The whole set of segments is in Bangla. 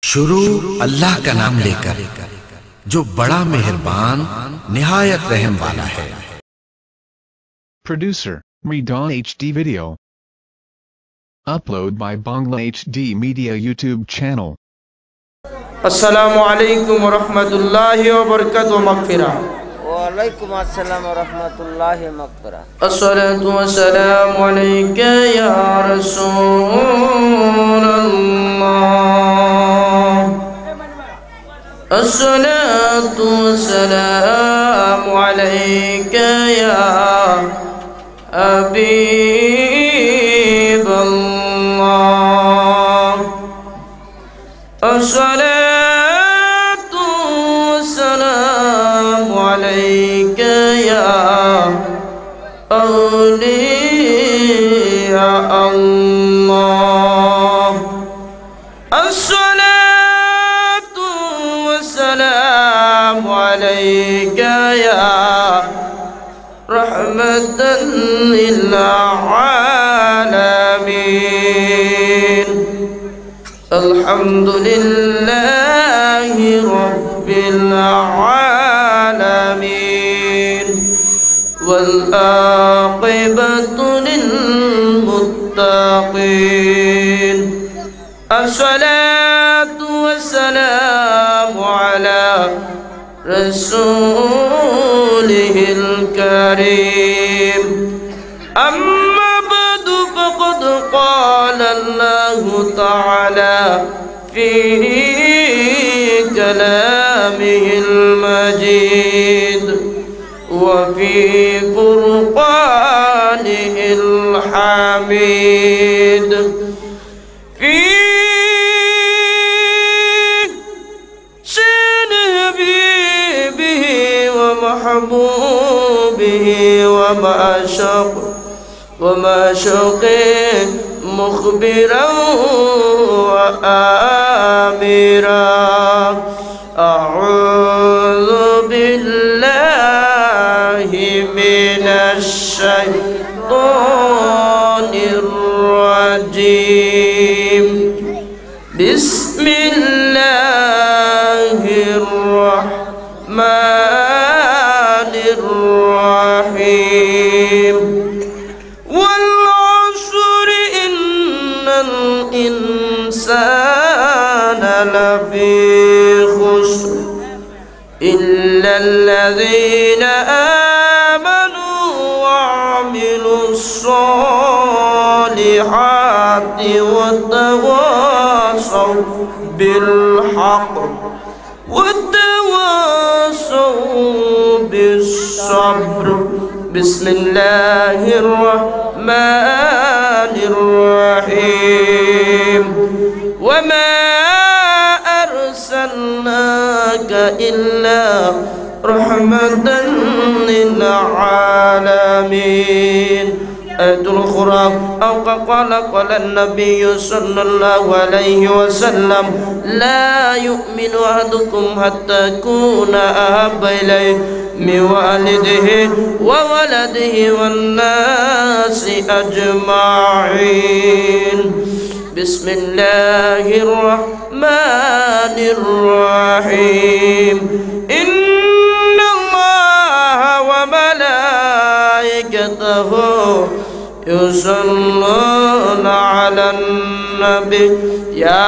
शुरू अल्लाह का नाम लेकर जो बड़ा मेहरबान निहायत रहम वाला है। Producer, Redon HD Video. Upload by Bangla HD Media YouTube channel. अस्सलामु अलैकुम वरहमतुल्लाहि वबरकातुहू मगफिरा। वालेकुम अस्सलाम वरहमतुल्लाहि मगफिरा। अस्सलातु वस्सलामु अलैका या रसूलल्लाह। अस्सलातु वस्सलामु अलैका या हबीबल्लाह। अस्सलातु वस्सलामु अलैका या औलिया अल्लाह। अस्सलातु वस्सलामु अलैका या रहमतन लिल आलमीन। अल्हम्दुलिल्लाहि रब्बिल आलमीन वल आक़िबतु लिल मुत्तक़ीन। अस्सलातु वस्सलामु अला रसूलिहिल करीम। अम्मा बअदु फ़क़द क़ाल अल्लाहु तआला फ़ी कलामिहिल मजीद व फ़ी फ़ुरक़ानिहिल हमीद। फ़ी शान हबीबिही व महबूबिही व माशक़े मुख़बिरा व आमिरा। अऊज़ु बिल्लाहि मिनश शैतानिर रजीम। बिस्मिल्लाहिर रहमानिर रहीम। वल अस्र इन्नल इंसाना लफ़ी खुस्र इल्लल्लज़ीना आमनू व अमिलुस्सॉलिहाति व तवासौ बिल हक़ व तवासौ बिस्सब्र। बिस्मिल्लाहिर रहमानिर रहीम। वमा अर्सलनाका इल्ला रहमतन लिल आलमीन। आयतुल खुराफ औ क़ाल अन्नबी सल्लल्लाहु अलैहि वसल्लम ला युमिनु अहदुकुम हत्ता यकूना अहब्बा इलैहि मिन वालिदिही व वलदिही वन नासि अजमाईन। बिस्मिल्लाहिर रहमानिर रहीम। इन्नल्लाहा व मलाइकतहु युसल्लूना अलन नबी या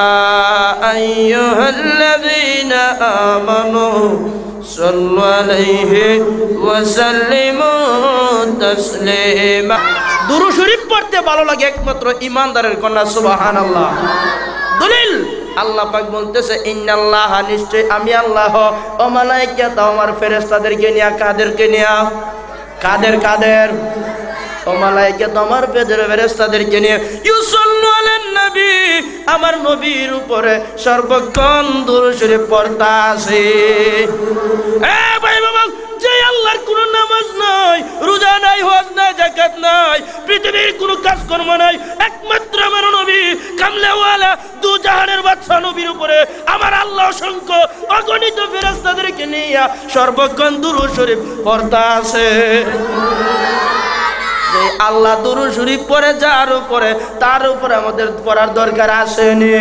अय्युहल्लज़ीना आमनू सल्लु अलैहि व सल्लिमू तस्लीमा। दुरूद शरीफ पढ़ते ভালো লাগে একমাত্র ঈমানদারের কন্যা সুবহানাল্লাহ। দলিল আল্লাহ পাক বলতেছে ইন্নাল্লাহা নিশ্চয় আমি আল্লাহ ও মালায়েকাতা আমার ফেরেশতাদেরকে নিয়ে কাদেরকে নিয়ে কাদের ও মালায়েকাতা আমার ফেরেশতাদেরকে নিয়ে ইউসাল্লু আলান নবী আমার নবীর উপরে সর্বক্ষণ দুরূদ শরীফ পড়তাছে। এ ভাই বাবা যে আল্লাহর কোন নামাজ নাই, রোজা নাই, হজ নাই, যাকাত নাই, পৃথিবীর কোন কাজকর্ম নাই, একমাত্র আমার নবী কামলেওয়ালা দু জাহানের বাদশা নবীর উপরে আমার আল্লাহ অসংখ্য অগণিত ফেরেশতাদেরকে নিয়ে সর্বক্ষণ দুরূদ শরীফ পড়তাছে। যে সেই আল্লাহ দুরূদ শরীফ পড়ে যার উপরে তার উপরে আমাদের পড়ার দরকার আসেনি।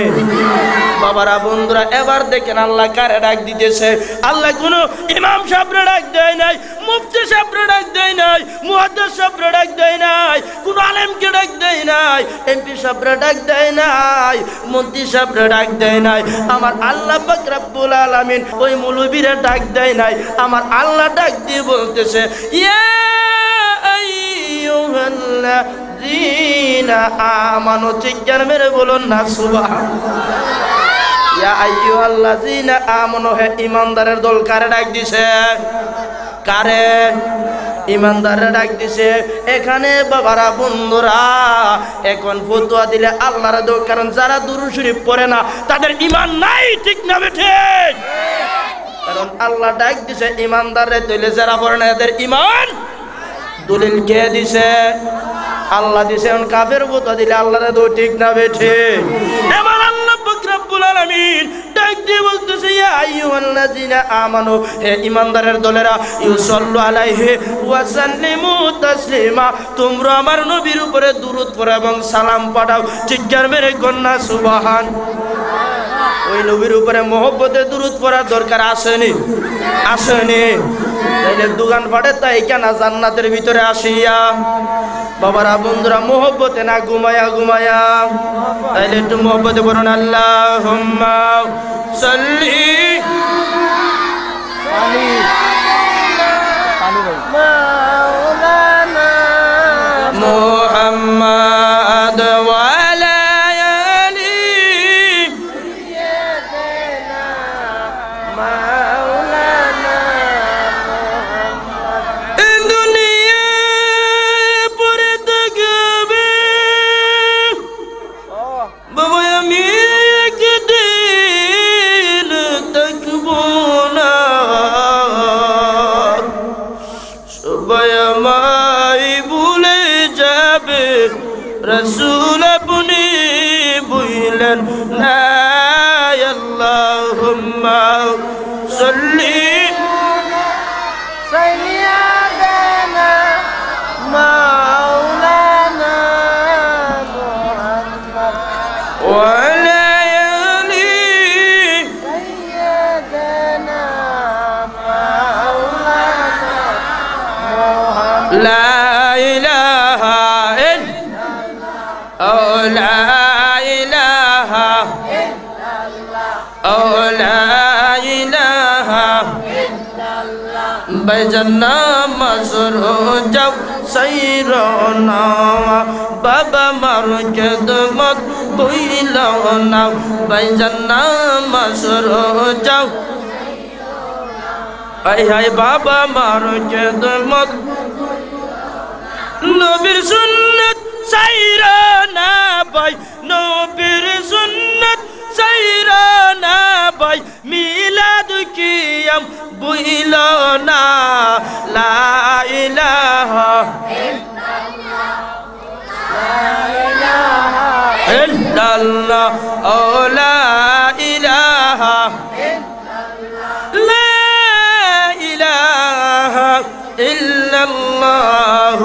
বাবারা বন্ধুরা, এবার দেখেন আল্লাহ কারে ডাক দিতেছে। আল্লাহ কোনো ইমাম সাহেবরে ডাক দেয় নাই, মুফতি সাহেবরে ডাক দেয় নাই, মুহাদ্দিস সাহেবরে ডাক দেয় নাই, কোনো আলেমকে ডাক দেয় নাই, এমপি সাহেবরে ডাক দেয় নাই, মন্ত্রী সাহেবরে ডাক দেয় নাই। আমার আল্লাহ পাক রব্বুল আলামিন ওই মৌলবীরে ডাক দেয় নাই। আমার আল্লাহ ডাক দিয়ে বলতেছে, ইয়া আইয়ুহাল্লাযীনা আমানু, চিৎকার মেরে বলুন না সুবহানাল্লাহ। ইয়া আইয়ুহাল্লাযীনা আমানু, হে ঈমানদারের দল। কারে ডাক দিছে? কারে? ঈমানদারের ডাক দিছে। এখানে বাবারা বন্ধুরা, এখন ফতোয়া দিলে আল্লাহর দোয়া, কারণ যারা দুরূদ শরীফ পড়ে না তাদের ঈমান নাই, ঠিক না বেঠিক? কারণ আল্লাহ ডাক দিছে ঈমানদাররে, তইলে যারা পড়ে না এদের ঈমান। দলিল কে দিছে? আল্লাহ দিছে। এখন কাফের ফতোয়া দিলে আল্লাহর দোয়া, ঠিক না বেঠিক? এবার আল্লাহ পাক রব্বুল আলামিন ডাক দিয়ে বলতেছে, ইয়া আইয়ুহাল্লাযীনা আমানু, হে ঈমানদারের দলেরা, ইউসাল্লু আলাইহি ওয়া সাল্লিমু তাসলিমা, তোমরা আমার নবীর উপরে দুরূদ পড়ো এবং সালাম পাঠাও। চিৎকার মেরে কন্যা সুবহান। ওই নবীর উপরে মহব্বতে দুরূদ পড়ার দরকার আসেনি? আসেনি? তাইলে দোকান ফাটে তাই কেন জান্নাতের ভিতরে আসিয়া? বাবারা বন্ধুরা, মহব্বতে না ঘুমায়া ঘুমায়া। তাইলে একটু মহব্বতে বলুন আল্লাহুম্মা সাল্লি মাওলানা মুহাম্মাদ ওয়া আলা আলি সাইয়্যিদিনা মাওলানা মুহাম্মদ। দুনিয়া পরে থাকবে বাবা, আমি একদিন থাকবো না, সবাই আমায় ভুলে যাবে, রাসূল আপনি বললেন না। আল্লাহুম্মা সাল্লি সাইয়্যিদিনা মাওলানা মুহাম্মদ ওয়া আলা আলি সাইয়্যিদিনা মাওলানা মুহাম্মদ। লা ইলাহা ইল্লাল্লাহ, ও লা ইলাহা ইল্লাল্লাহ, ও লা ইলাহা ইল্লাল্লাহ। বাইজান্না মাসরো যাও সাইরনা, বাবা মার খেদমত বইলাও না। বাইজান্না মাসরো যাও, আই হাই বাবা মার খেদমত। নবীর সুন্নাত সাইরা না ভাই, নবীর সুন্নাত সাইরা না ভাই, মিলাদ কিয়াম বুইল না। লা ইলাহা ইল্লাল্লাহ, লা ইলাহা ইল্লাল্লাহ, ও লা ইলাহা ইল্লাল্লাহ, লা ইলাহা ইল্লাল্লাহ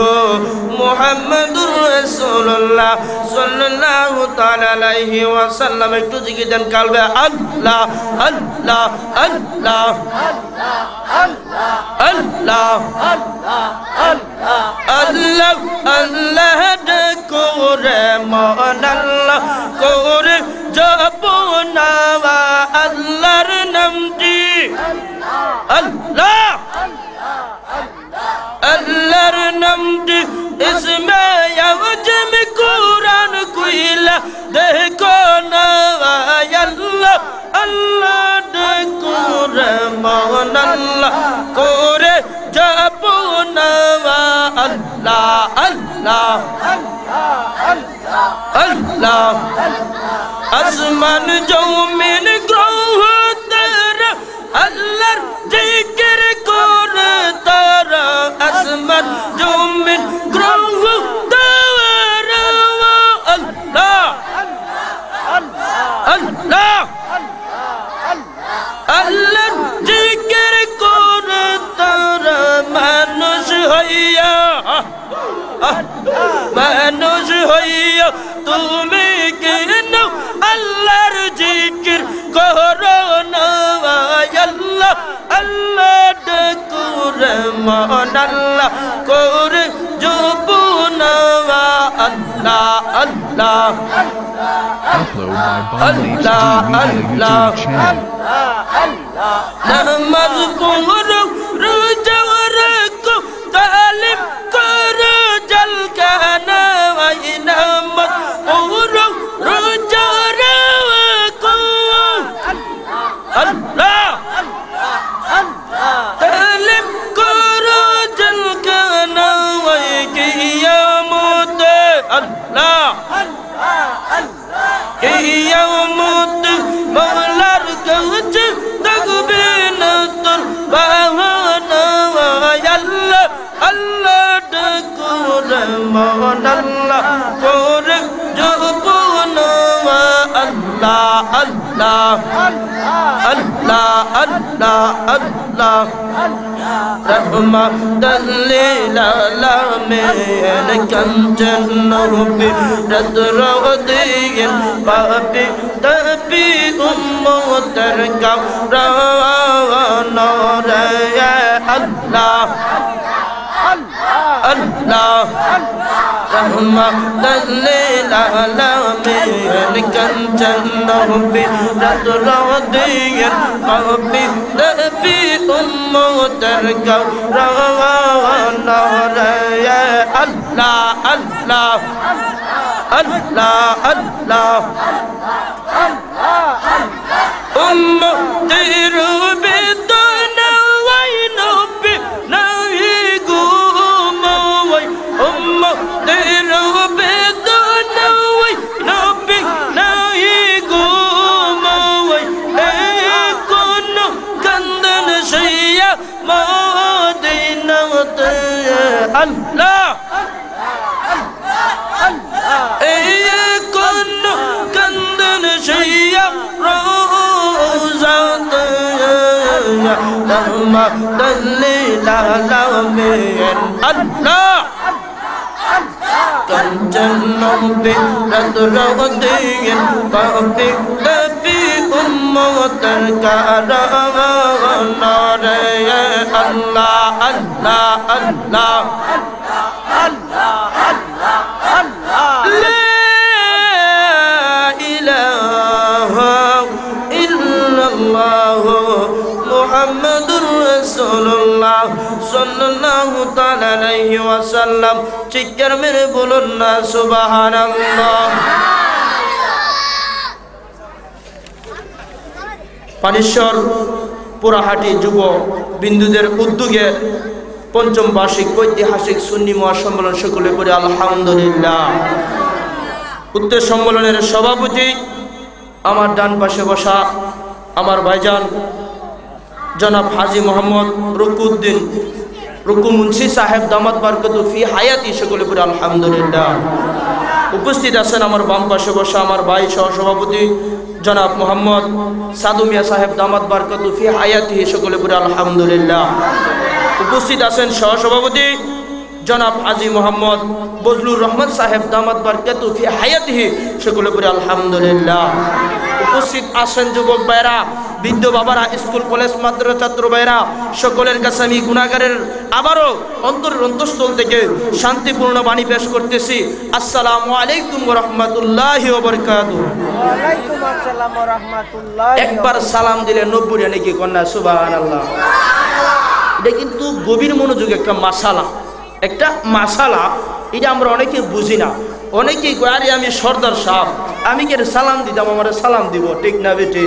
মুহাম্মাদুর রাসূলুল্লাহ সাল্লাল্লাহু তাআলা আলাইহি ওয়াসাল্লাম। একটু জিকির দেন কালবে আল্লাহ আল্লাহ আল্লাহ আল্লাহ আল্লাহ আল্লাহ আল্লাহ আল্লাহ করে মন আল্লাহ করে জপনা আল্লাহর নামটি আল্লাহ আল্লাহর নামটি ইসমে আজম কুরআন কইলা দেখো না আল্লাহ আল্লাহ দেখো রে মন আল্লাহ করে জপনা আল্লাহ আল্লাহ আল্লাহ আসমান জমিন গ্রহ তারা আল্লাহর জিকির করে তারা। আসমান জমিন গ্রহ তারা আল্লাহ আল্লাহ আল্লাহর জিকির করে তারা মানুষ হইয়া মানুষ হইয়া তুমি কেন আল্লাহর জিকির করো না আল্লাহ আল্লাহ ডাকুরে মন আল্লাহ করে জপুনা আল্লাহ আল্লাহ Upload my Bond HD Media YouTube channel. নামাজ পড়ো রোজা রাখো তালিম করো জলকানা নামাজ পড়ো রোজা রাখো আল্লাহ তালিম করো জলকানা কিয়ামতে আল্লাহ কিয়ামত মওলার কাছে থাকবে না তোর বাহানা আল্লাহ আল্লাহ ডাকুরে মন আল্লাহ করে জপনা আল্লাহ আল্লাহ আল্লাহ আল্লাহ আল্লাহ রহমাতাল লিল আলামিন কাঞ্চন নবী রদরদিন পাপি তপি উম্মতের কামরান রে আল্লাহ আল্লাহ রহমাতাল লিল আলামিন কাঞ্চন নবী রদরদিন পাপি তপি উম্মতের কামরান রে আল্লাহ আল্লাহ আল্লাহ আল্লাহ উম্মতের বেদনা ওই নবী নাই ঘুমাই উম্মতের বেদনা ওই নবী নাই ঘুমাই কোন কান্দন সইয়া মদিনাতে আল্লাহ কোন কান্দন সইয়া রোজাতে রহমাতাল লিল আলামিন আল্লাহ কাঞ্চন নবী রদরদিন পাপি তপি উম্মতের কারওয়ান রে আল্লাহ আল্লাহ আল্লাহ আল্লাহ আল্লাহ লা ইলাহা ইল্লাল্লাহ মুহাম্মাদুর রাসূলুল্লাহ সাল্লাল্লাহু তাআলা আলাইহি ওয়াসাল্লাম চিৎকার মেরে বলুন না সুবহানাল্লাহ। পানেশ্বর পুরাহাটি যুব বিন্দুদের উদ্যোগে পঞ্চম বার্ষিক ঐতিহাসিক সুন্নি মহাসম্মেলন সকলে পড়ে আলহামদুলিল্লাহ। উত্তর সম্মেলনের সভাপতি আমার ডান পাশে বসা আমার ভাইজান জনাব হাজী মোহাম্মদ রুকুউদ্দিন রুকু মুন্সি সাহেব দামাত বারকাতু ফি হায়াতি সকলে পড়ে আলহামদুলিল্লাহ। উপস্থিত আছেন আমার বাম পাশে বসা আমার ভাই সহসভাপতি জনাব মোহাম্মদ সাদু মিয়া সাহেব দামাত বারকাতু ফি হায়াতি সকলে পড়ে আলহামদুলিল্লাহ। উপস্থিত আছেন সহসভাপতি জনাব হাজী মোহাম্মদ বজলুর রহমান সাহেব দামাত বারকাতু ফি হায়াতিহি সকলে পড়ে আলহামদুলিল্লাহ। উপস্থিত আছেন যুবক ভাইরা, বৃদ্ধ বাবারা, স্কুল কলেজ মাদ্রাসা ছাত্র ভাইরা, সকলের কাছে আমি গুনাহগারের আবারও অন্তরের অন্তঃস্থল থেকে শান্তিপূর্ণ বাণী পেশ করতেছি। আসসালামু আলাইকুম ওয়া রাহমাতুল্লাহি ওয়া বারাকাতুহু। ওয়া আলাইকুম আসসালাম ওয়া রাহমাতুল্লাহি। একবার সালাম দিলে 90 নাকি কন্যা সুবহানাল্লাহ। এটা কিন্তু গভীর মনোযোগ একটা মাসালা, একটা মাসালা। এটা আমরা অনেকে বুঝি না। অনেকেই কয় আরে আমি সর্দার সাহেব, আমি কে সালাম দিতাম, আমার সালাম দিব, ঠিক না বেটি?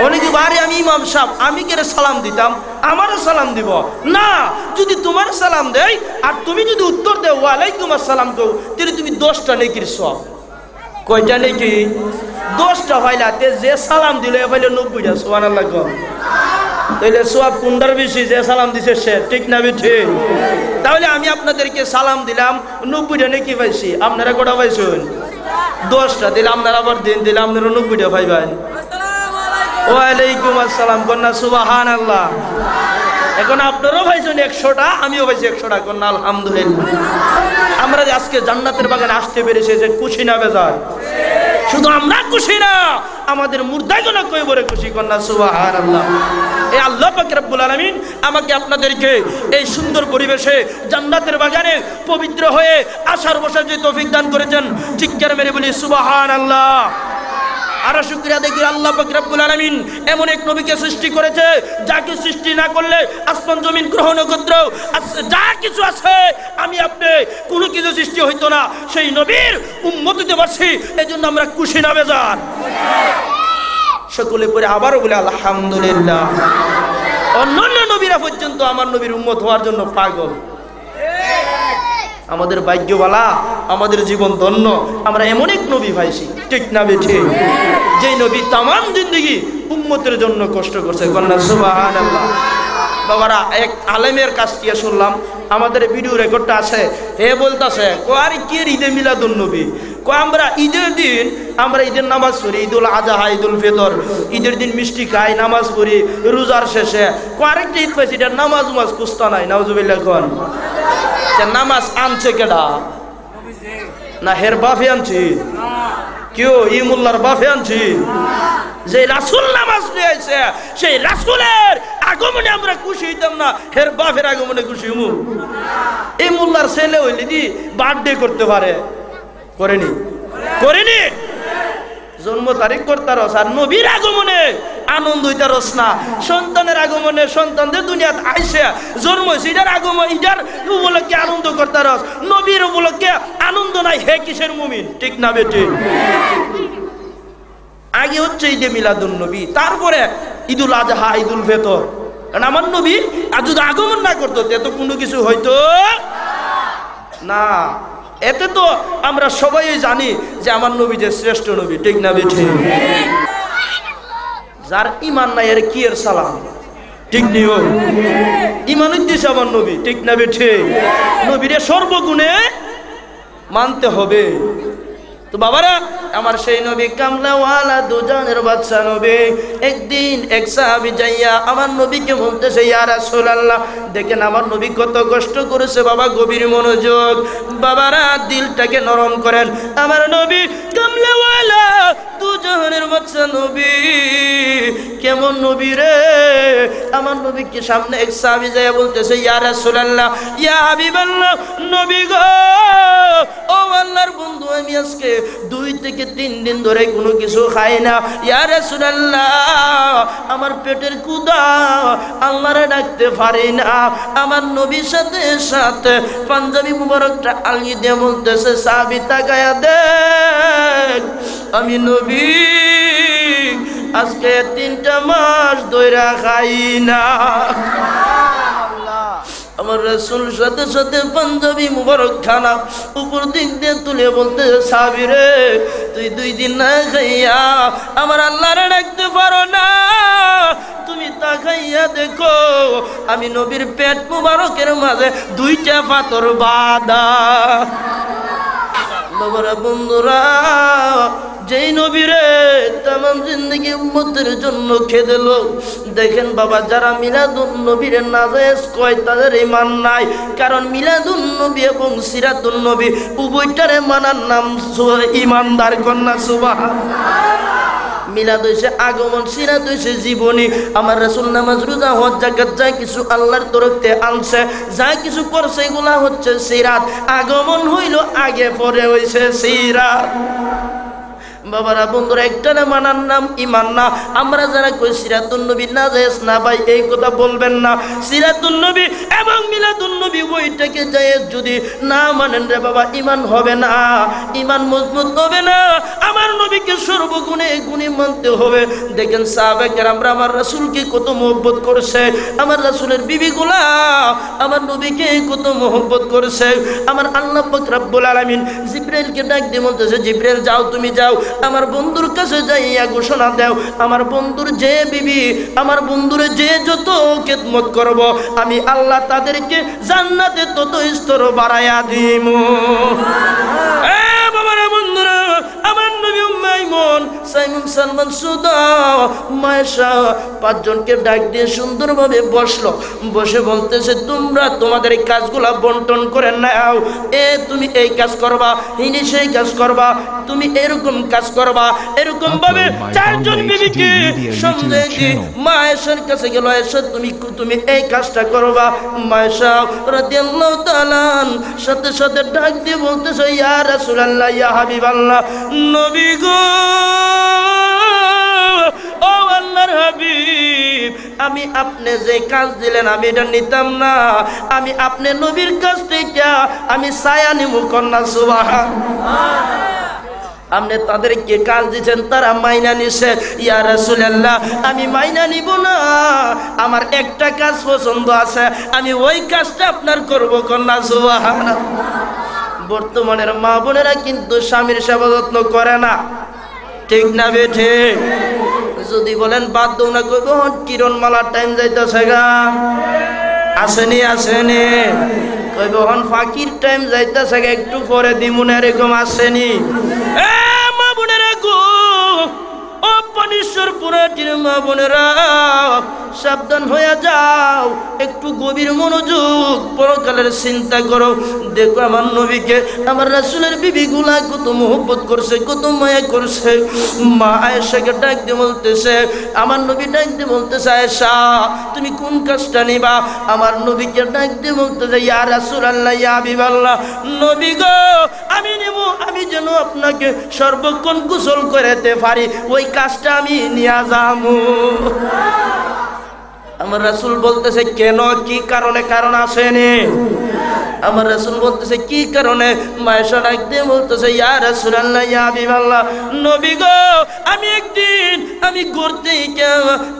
অনেকে আরে আমি ইমাম সাহেব, আমি কে সালাম দিতাম, আমারও সালাম দিব না। যদি তোমার সালাম দেয় আর তুমি যদি উত্তর দেও ওয়ালাইকুম আসসালাম কেউ, তাহলে তুমি 10টা নেকির সব। কয়টা নেকি? 10টা হইলা। তে যে সালাম দিল এ হইলে 90টা। সুবহানাল্লাহ। তাহলে সওয়াব কোনটার বেশি? যে সালাম দিছে সে, ঠিক না বেটি? তাহলে আমি আপনাদেরকে সালাম দিলাম, 90টা নেকি পাইছি। আপনারা কটা পাইছেন? 10টা। দিলে আপনারা আবার দিন দিলে আপনারা 90টা পাইবেন। ওয়ালাইকুম আসসালাম কন্যা সুবহানাল্লাহ। এখন আপনারাও পাইছেন 100টা, আমিও পাইছি 100টা। কোন আলহামদুলিল্লাহ। আমরা যে আজকে জান্নাতের বাগানে আসতে পেরেছি, যে খুশি না বেজার? শুধু আমরা খুশি না, আমাদের মুর্দাগুলো কয়বরে খুশি। কন্যা সুবহানাল্লাহ। এই আল্লাহ পাক রব্বুল আলামিন আমাকে আপনাদেরকে এই সুন্দর পরিবেশে জান্নাতের বাগানে পবিত্র হয়ে আসার বসার যে তৌফিক দান করেছেন, চিৎকার মেরে বলি সুবহানাল্লাহ। আর শুকরিয়া দেখি আল্লাহ পাক রব্বুল আলামিন এমন এক নবীকে সৃষ্টি করেছে, যাকে সৃষ্টি না করলে আসমান জমিন গ্রহ নক্ষত্র যা কিছু আছে আমি আপনি কোনো কিছু সৃষ্টি হইতো না। সেই নবীর উম্মত হতে পারছি, এজন্য আমরা খুশি না বেজার? সকলে পরে আবারও বলে আলহামদুলিল্লাহ। অন্যান্য নবীরা পর্যন্ত আমার নবীর উম্মত হওয়ার জন্য পাগল। আমাদের ভাগ্যবালা, আমাদের জীবন ধন্য, আমরা এমন এক নবী পাইছি, ঠিক না বেঠে? যেই নবী তামাম জিন্দগি উম্মতের জন্য কষ্ট করছে। কন্যা সুবহানাল্লাহ। বাবারা, এক আলেমের কাছ থেকে শুনলাম, আমাদের ভিডিও রেকর্ডটা আছে, হে বলতেছে আর কি ঈদে মিলাদুন নবী, আমরা ঈদের দিন আমরা ঈদের নামাজ পড়ি, ঈদুল আজহা, ঈদুল ফিতর, ঈদের দিন মিষ্টি খাই, নামাজ পড়ি, রোজার শেষে আরেকটা ঈদ পাইছি, এটা নামাজ কুস্তা নাই। নাউজুবিল্লাহ। কোন নামাজ আনছে কেডা? না হের বাফে আনছি? কেউ ইমুল্লার বাফে আনছি? যে রাসূল নামাজ নিয়ে আইছে, সেই রাসূলের আগমনে আমরা খুশি হইতাম না, হের বাফের আগমনে খুশি হমু? এই মোল্লার ছেলে হইলে দি বার্থডে করতে পারে, করেনি? করেনি? জন্ম তারিখ করতারস, আর নবীর আগমনে আনন্দ হইতারস না। সন্তানের আগমনে, সন্তানদের দুনিয়াত আইসে জন্ম হয়েছে, এটার আগমন, এটার উপলক্ষে আনন্দ করতারস। নবীর উপলক্ষে আনন্দ নাই, হে কিসের মুমিন? ঠিক না বেটি? আগে হচ্ছে ঈদে মিলাদুন নবী, তারপরে ঈদুল আজহা, ঈদুল ফিতর। কারণ আমার নবী আর যদি আগমন না করতো এত কোনো কিছু হয়তো না। এতে তো আমরা সবাই জানি যে আমার নবী যে শ্রেষ্ঠ নবী, ঠিক না বেঠে? যার ইমান নাই এর কি এর সালাম, ঠিক নিও? ইমান উদ্দেশ্য আমার নবী, ঠিক না বেঠে? নবীরে সর্বগুণে মানতে হবে। তো বাবারা, আমার সেই নবী কামলাওয়ালা দুজনের বাদশা নবী, একদিন এক সাহাবী যাইয়া আমার নবীকে বলতেছে, ইয়া রাসূলুল্লাহ, দেখেন আমার নবী কত কষ্ট করেছে। বাবা, গভীর মনোযোগ, বাবারা দিলটাকে নরম করেন। আমার নবী কামলাওয়ালা দুজনের বাদশা নবী, কেমন নবী রে? আমার নবীকে সামনে এক সাহাবী যাইয়া বলতেছে, ইয়া রাসূলুল্লাহ, ইয়া হাবিবাল্লাহ, নবী গো, ও আল্লাহর বন্ধু, আমি আজকে 2 থেকে 3 দিন ধরে কোনো কিছু খাই না। ইয়া রাসূলুল্লাহ, আমার পেটের ক্ষুধা আল্লাহরে ডাকতে পারি না। আমার নবীর সাথে সাথে পাঞ্জাবি মুবারকটা আলগি দিয়ে বলতেছে, সাহাবী তাকায়া দেখ, আমি নবী আজকে 3টা মাস ধরে খাই না। আমার রাসূল সাথে সাথে পাঞ্জাবি মুবারক খানা উপর দিক দিয়ে তুলে বলতে, সাহাবী রে, তুই 2 দিন না খাইয়া আমার আল্লাহরে ডাকতে পারো না? তুমি তাকাইয়া দেখো, আমি নবীর পেট মুবারকের মাঝে 2টা পাথর বাঁধা। বাবারা, বন্ধুরা, যেই নবীরে তামাম জিন্দগি উম্মতের জন্য খেদেল। দেখেন বাবা, যারা মিলাদুন নবীর নাজায়েজ কয় তাদের ঈমান নাই। কারণ মিলাদুন নবী এবং সিরাতুন নবী উভয়টারে মানার নাম ঈমানদার। কন্যা সুবহানাল্লাহ। মিলাদ হইছে আগমন, সিরাত হইছে জীবনী। আমার রাসূল নামাজ, রোজা, হজ, যাকাত যা কিছু আল্লাহর তরফ থেকে আনছে, যা কিছু করছে, এগুলা হচ্ছে সিরাত। আগমন হইল আগে, পরে হইছে সিরাত। বাবারা, বন্ধুরা, একটা না মানার নাম ঈমান না। আমরা যারা কই সিরাতুন নবী নাজায়েজ না, ভাই এই কথা বলবেন না। সিরাতুন নবী এবং মিলাদুন নবী ওইটাকে জায়েজ যদি না মানেন রে বাবা, ঈমান হবে না, ঈমান মজবুত হবে না। আমার নবীকে সর্বগুণে গুণে মানতে হবে। দেখেন সাহাবায়ে কেরামরা আমার রাসূলকে কত মহব্বত করেছে, আমার রাসূলের বিবিগুলা আমার নবীকে কত মহব্বত করেছে। আমার আল্লাহ পাক রব্বুল আলামিন জিবরাইলকে ডাক দিয়ে বলতেছে, জিবরাইল যাও, তুমি যাও, আমার বন্ধুর কাছে যাইয়া ঘোষণা দাও, আমার বন্ধুর যে বিবি, আমার বন্ধুরে যে যত খেদমত করব, আমি আল্লাহ তাদেরকে জান্নাতে তত স্তর বাড়াইয়া দিব। বাবারা, বন্ধুরা, আমার নবী মাইমুন, সাইমুন, সালমান, সুদা, মায়েশা পাঁচজনকে ডাক দিয়ে সুন্দরভাবে বসলো, বসে বলতেছে তোমরা তোমাদের এই কাজগুলা বন্টন করে নাও। তুমি এই কাজ করবা, ইনি সেই কাজ করবা, তুমি এরকম কাজ করবা। এরকম ভাবে চারজন বিবিকে সমঝে দিয়ে মা আয়েশার কাছে গেল, আয়েশা তুমি এই কাজটা করবা। মা আয়েশা রাদিয়াল্লাহু তাআলা সাথে সাথে ডাক দিয়ে বলতেছে ইয়া রাসূলুল্লাহ, ইয়া হাবিবাল্লাহ, নবী গো, ও আল্লাহর হাবিব, আমি আপনি যে কাজ দিলেন আমি এটা নিতাম না, আমি আপনি নবীর কাছ থেকে আমি ছায়া নিব কন্যা। সুবহানাল্লাহ। আপনি তাদেরকে কাজ দিচ্ছেন, তারা মাইনা নিছে। ইয়া রাসূলুল্লাহ, আমি মাইনা নিব না, আমার একটা কাজ পছন্দ আছে, আমি ওই কাজটা আপনার করব কন্যা। সুবহানাল্লাহ। বর্তমানের মা বোনেরা কিন্তু স্বামীর সেবা যত্ন করে না, ঠিক না বেঠে? যদি বলেন বাদ দাও না, কইব কিরণ মালার টাইম যাইতেছে গা, আসেনি আসেনি, কইব হন ফাকির টাইম যাইতেছে গা, একটু পরে দিমুন, এরকম আসেনি। মা বোনেরা গো, ও পানিশ্বর পুরাটির মা বোনেরা, সাবধান হয়ে যাও, একটু গভীর মনোযোগ, পরকালের চিন্তা করো। দেখো আমার নবীকে আমার রাসূলের বিবিগুলা কত মোহব্বত করছে, কত মায়া করছে। মা আয়েশাকে ডাক দিয়ে বলতেছে, আমার নবী ডাক দিয়ে বলতেছে আয়েশা তুমি কোন কাজটা নিবা? আমার নবীকে ডাক দিয়ে বলতেছে ইয়া রাসূলুল্লাহ, ইয়া হাবিবাল্লাহ, নবী গো, আমি নেব, আমি যেন আপনাকে সর্বক্ষণ গোসল করাতে পারি, ওই কাজটা আমি নিয়ে যাবো। আমার রাসূল বলতেছে কেন, কি কারণে? কারণ আসেনি। আমার রাসূল বলতেছে কি কারণে? মায়েশা ডাক দিয়ে বলতেছে ইয়া রাসূলুল্লাহ, ইয়া হাবিবাল্লাহ, নবী গো, আমি একদিন আমি ঘুরতে গিয়ে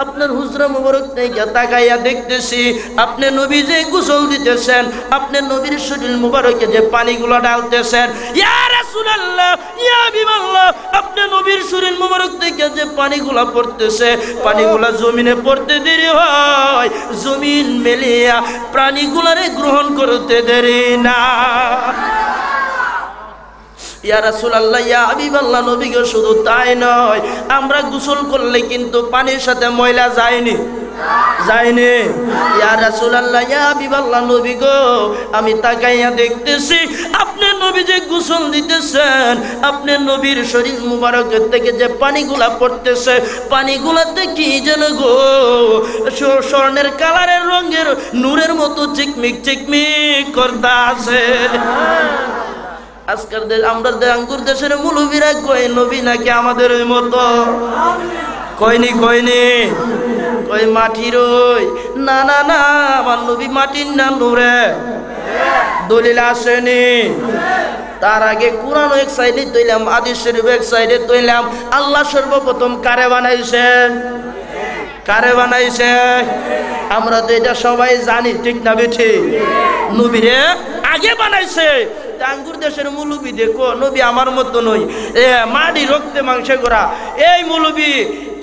আপনার হুজরা মুবারক থেকে তাকাইয়া দেখতেছি আপনি নবী যে গোসল দিতেছেন, আপনি নবীর শরীর মুবারকে যে পানিগুলো ঢালতেছেন, ইয়া রাসূলুল্লাহ, ইয়া হাবিবাল্লাহ, আপনি নবীর শরীর মুবারক থেকে যে পানিগুলো পড়তেছে, পানিগুলো জমিনে পড়তে দেরি হয়, জমিন মেলিয়া প্রাণীগুলারে গ্রহণ করতে দেরি না। ইয়া রাসূলুল্লাহ, ইয়া হাবিবাল্লাহ, নবী গো, শুধু তাই নয়, আমরা গোসল করলে কিন্তু পানির সাথে ময়লা যায়নি, যায়নি। ইয়া রাসূলুল্লাহ, ইয়া হাবিবাল্লাহ, নবী গো, আমি তাকাইয়া দেখতেছি আপনি নবী যে গোসল দিতেছেন, আপনি নবীর শরীর মুবারকের থেকে যে পানিগুলা পড়তেছে, পানিগুলাতে কি যেন গো স্বর্ণের কালারের রঙের নূরের মতো চিকমিক চিকমিক করতে আছে। আজকাল আমরা আঙ্গুর দেশের মুলুবিরা কই নবী নাকি আমাদের ওই মতো, কইনি কইনি, কই মাটির ওই, না না না, আমার নবী মাটির না, নূরে। দলিল আসেনি। তার আগে কোরআন এক সাইডে তৈলাম, হাদিস শরীফ এক সাইডে তৈলাম। আল্লাহ সর্বপ্রথম কারে বানাইছেন? কারে বানাইছে? আমরা তো এটা সবাই জানি, ঠিক না বেঠি? নবীরে আগে বানাইছে। আঙ্গুর দেশের মুলুবি দেখো, নবী আমার মতো নই, মাটি রক্তে মাংসে করা। এই মুলুবি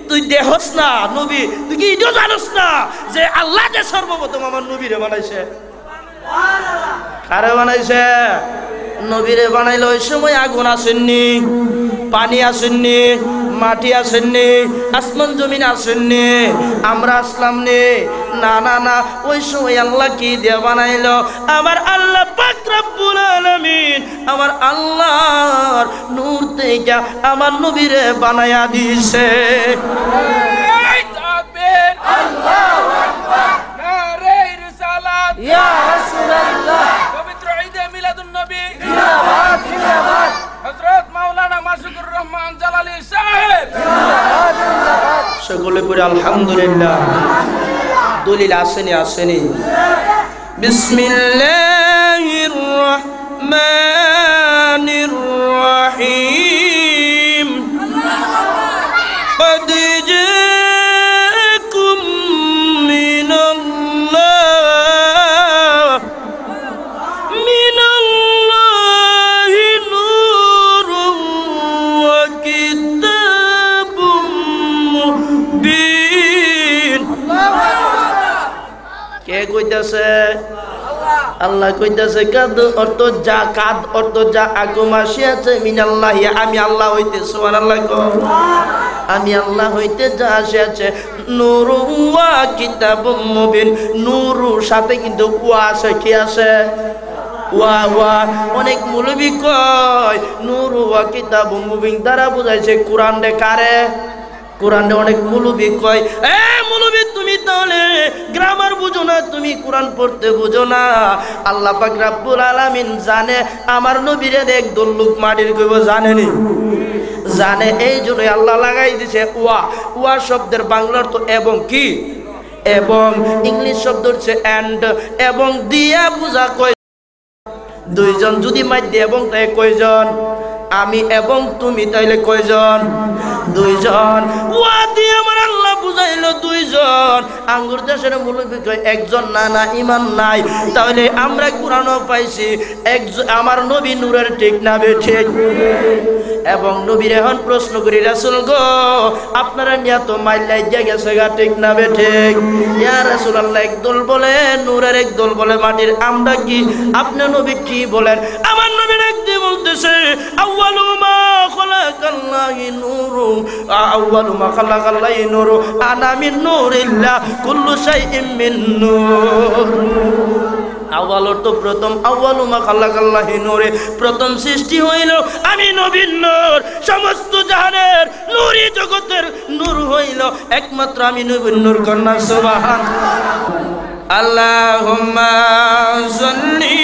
তুই দেহস না নবী, তুই কি এটাও জানোস না যে আল্লাহ যে সর্বপ্রথম আমার নবীরে বানাইছে? কারে বানাইছে? নবীরে বানাইলে ওই সময় আগুন আসেননি, পানি আসেননি, মাটি আসেননি, আসমান জমিন আসেননি, আমরা আসলাম নে, না না না, ওই সময় আল্লাহ কি দিয়ে বানাইলো? আমার আল্লাহ পাক রব্বুল আলামিন আমার আল্লাহর নূর থেকে আমার নবীরে বানায়া দিয়েছে। আল্লাহু আকবার, নারে রিসালাত, ইয়া রাসূলুল্লাহ, পবিত্র ঈদে মিলাদুন নবী, জিন্দাবাদ জিন্দাবাদ, হযরত মাওলানা মাসুকুর রহমান জালালী সাহেব, জিন্দাবাদ জিন্দাবাদ। সকলে পড়ে আলহামদুলিল্লাহ। দলিল আসেনি? আসেনি। বিসমিল্লাহির রহমানির রহিম। قد جاءكم من الله نور وكتاب مبين। কে কইতাছে? আল্লাহ কইতাছে কাদ অর্থ যা, কাদ অর্থ যা, আকুম আসিয়াছে মিনাল্লাহি, আমি আল্লাহ হইতে। সুবহানাল্লাহ। আমি আল্লাহ হইতে যা আসিয়াছে নূর ওয়া কিতাবুম মুবিন। নূর সাথে কিন্তু ওয়া আছে, কি আছে? ওয়া ওয়া। অনেক মৌলবী কয় নূর ওয়া কিতাবুম মুবিন দ্বারা বুঝাইছে কোরআন রে। কারে? কোরআনে অনেক মৌলবী কয় এ মৌলবী তুমি তাহলে গ্রামার বুঝো না, তুমি কোরআন পড়তে বুঝো না। আল্লাহ পাক রব্বুল আলামিন জানে আমার নবীরে একদল লোক মাটির কইব, জানেনি? জানে, এই জন্য আল্লাহ লাগাই দিছে ওয়া। ওয়া শব্দের বাংলা অর্থ এবং, কি? এবং। ইংলিশ শব্দ হচ্ছে এন্ড। এবং দিয়া বুঝা কয় দুইজন। যদি মাইধ্যে এবং তাই কয়জন? আমি এবং তুমি, তাইলে কয়জন? দুইজন। ওয়া দিয়ে আমার আল্লাহ বুঝাইলো দুইজন। আঙ্গুর দেশের মুলবি কয় একজন। না না, ইমান নাই। তাহলে আমরা কোরআনও পাইছি একজন আমার নবী নূরের, ঠিক না ঠিক? এবং নবীর এখন প্রশ্ন করি, রাসূল গো আপনারা নিয়ে তো মাইলাই দিয়ে গেছে গা, ঠিক না ঠিক? ইয়া রাসূলুল্লাহ একদল বলে নূরের, একদল বলে মাটির, আমরা কি? আপনি নবী কি বলেন? আমার নবীর একদিন বলতেছে আউয়ালু মা খালাকাল্লাহু নূরু, আউয়ালু মা খালাকাল্লাহু নূরু, আনা মিন নূরিল্লাহ, কুল্লু শাইইন মিন নূর। আউয়াল তো প্রথম, আউয়ালু মা খালাকাল্লাহু নূরে, প্রথম সৃষ্টি হইল আমি নবীর নূর। সমস্ত জাহানের নূরই জগতের নূর হইল একমাত্র আমি নবীর নূর। কন্যা সুবহান আল্লাহুম্মা সাল্লি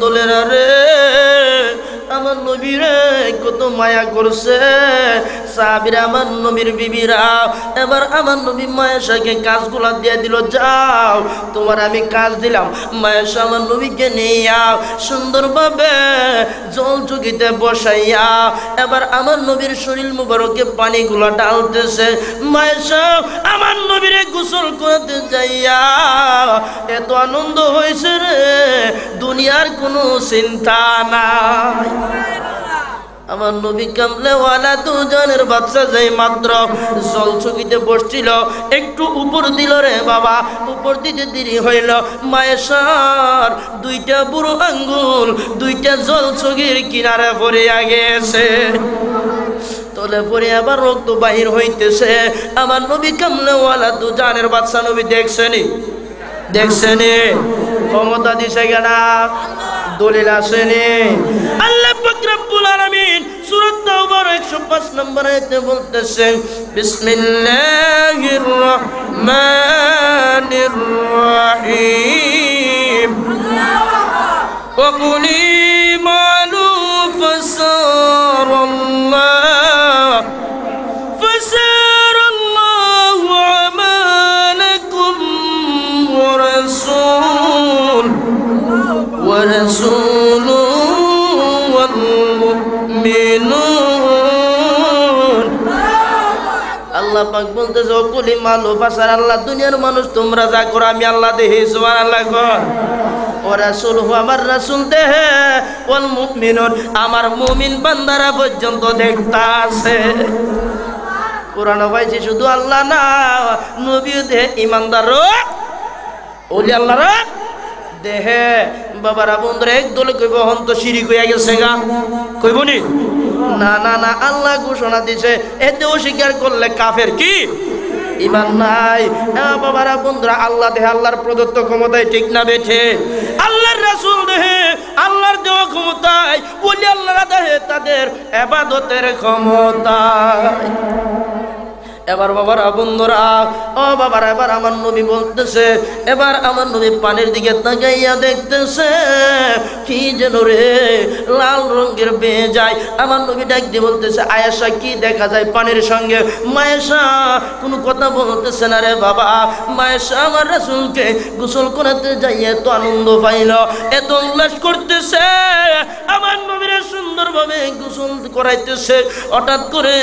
দোলেরা রে, আমার নবীরে কত মায়া করছে সাহাবীরা, আমার নবীর বিবিরা। এবার আমার নবী মায়েশাকে কাজগুলা দিয়ে দিল, যাও তোমার আমি কাজ দিলাম। মায়েশা আমার নবীকে নিয়া সুন্দরভাবে জল চুকিতে বসাইয়া এবার আমার নবীর শরীর মুবারকে পানিগুলা ডালতেছে। মায়েশা আমার নবীরে গোসল করতে যাইয়া এত আনন্দ হয়েছে রে, দুনিয়ার কোনো চিন্তা নাই। আমার নবী কামলেওয়ালা দুজনের বাচ্চা যাই মাত্র জল চকিতে বসছিল, একটু উপর দিল রে বাবা, উপর দিতে দেরি হইল। মায়েশার দুইটা বুড়ো আঙ্গুল দুইটা জল চকির কিনারে পড়িয়া গেছে, তলে পরে আবার রক্ত বাহির হইতেছে। আমার নবী কামলেওয়ালা দুজনের বাচ্চা নবী দেখছেনি, দেখছেনি? ক্ষমতা দিছে কেনা? দলিল আসেনি? আল্লাহ পাক রব্বুল আলামিন সূরা তাওবার 105 নম্বর আয়াতে বলতেছেন বিসমিল্লাহির রহমানির রহিম ওয়া কুলি মালু ফাসারাল্লাহু আমালাকুম ওয়া রাসূলুহু ওয়াল মুমিনুন। আল্লাহ পাক বলতেছে কুলি মালু ফাসারাল্লাহ, দুনিয়ার মানুষ তোমরা যা করো আমি আল্লাহ দেখি। সুবহানাল্লাহ কর। ও রাসূলুহু, আমার রাসূল দেহে, ওয়াল মুমিনুন, আমার মুমিন বান্দারা পর্যন্ত দেখতাছে। কোরআন পাইছি শুধু আল্লাহ না, নবীও দেহে, ইমানদারও ওলি আল্লাহরা দেহে। বাবারা বন্ধুরা একদলে কইব হন তো শিরিক হইয়া গেছে গা, কইবনি? না না না, আল্লাহ ঘোষণা দিছে এতে অস্বীকার করলে কাফের, কি ইমান নাই। বাবারা বন্ধুরা আল্লাহ দেহে, আল্লাহর প্রদত্ত ক্ষমতায়, ঠিক না বেঠে? আল্লাহর রাসূল দেহে, আল্লাহর দেওয়া ক্ষমতায়, ওলি আল্লাহরা দেহে তাদের ইবাদতের ক্ষমতায়। এবার বাবারা বন্ধুরা ও বাবার এবার আমার নবী বলতেছে, এবার আমার নবী পানির দিকে তাকাইয়া দেখতেছে কি যেন রে লাল রঙের বেয়ে যায়। আমার নবী ডাক দিয়ে বলতেছে, আয়েশা কি দেখা যায় পানির সঙ্গে? মায়েশা কোনো কথা বলতেছে না রে বাবা। মায়েশা আমার রাসূলকে গোসল করাতে যাইয়ে তো আনন্দ পাইল, এত উল্লাস করতেছে, আমার নবীর সুন্দরভাবে গোসল করাইতেছে। হঠাৎ করে